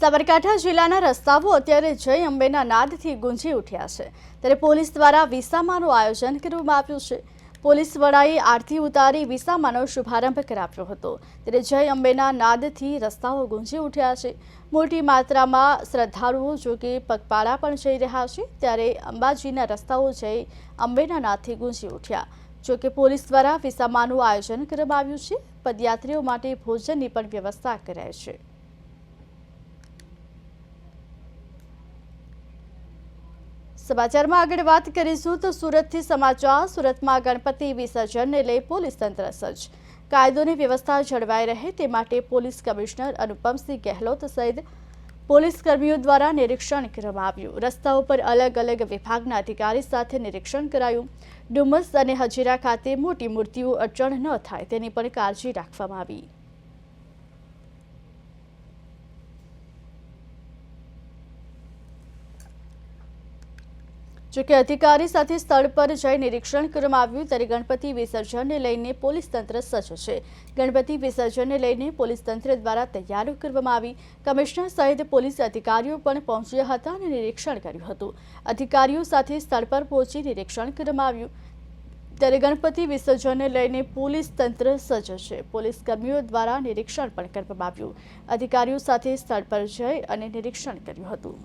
સાબરકાંઠા જિલ્લાના રસ્તાઓ અત્યારે જય અંબેના નાદથી ગુંજી ઉઠ્યા છે, ત્યારે પોલીસ દ્વારા વિસામાનું આયોજન કરવામાં આવ્યું છે। પોલીસ વડાએ આરતી ઉતારી વિસામાનો શુભારંભ કરાવ્યો હતો, ત્યારે જય અંબેના નાદથી રસ્તાઓ ગુંજી ઉઠ્યા છે। મોટી માત્રામાં શ્રદ્ધાળુઓ જો કે પગપાળા પણ જઈ રહ્યા છે, ત્યારે અંબાજીના રસ્તાઓ જય અંબેના નાદથી ગુંજી ઉઠ્યા। જો કે પોલીસ દ્વારા વિસામાનું આયોજન કરવામાં આવ્યું છે। પદયાત્રીઓ માટે ભોજનની પણ વ્યવસ્થા કરાઈ છે। સમાચારમાં આગળ વાત કરીશું તો સુરતથી સમાચાર। સુરતમાં ગણપતિ વિસર્જનને લઈ પોલીસ તંત્ર સજ્જ। કાયદોની વ્યવસ્થા જળવાઈ રહે તે માટે પોલીસ કમિશનર અનુપમસિંહ ગહેલોત સહિત પોલીસ કર્મીઓ દ્વારા નિરીક્ષણ કરવામાં આવ્યું। રસ્તાઓ પર અલગ અલગ વિભાગના અધિકારી સાથે નિરીક્ષણ કરાયું। ડુમસ અને હજીરા ખાતે મોટી મૂર્તિઓ અડચણ ન થાય તેની પણ કાળજી રાખવામાં આવી। જોકે અધિકારી સાથે સ્થળ પર જઈ નિરીક્ષણ કરવામાં આવ્યું, ત્યારે ગણપતિ વિસર્જનને લઈને પોલીસ તંત્ર સજ્જ છે। ગણપતિ વિસર્જનને લઈને પોલીસ તંત્ર દ્વારા તૈયારીઓ કરવામાં આવી। કમિશનર સહિત પોલીસ અધિકારીઓ પણ પહોંચ્યા હતા અને નિરીક્ષણ કર્યું હતું। અધિકારીઓ સાથે સ્થળ પર પહોંચી નિરીક્ષણ કરવામાં આવ્યું, ત્યારે ગણપતિ વિસર્જનને લઈને પોલીસ તંત્ર સજ્જ છે। પોલીસ કર્મીઓ દ્વારા નિરીક્ષણ પણ કરવામાં આવ્યું। અધિકારીઓ સાથે સ્થળ પર જઈ અને નિરીક્ષણ કર્યું હતું।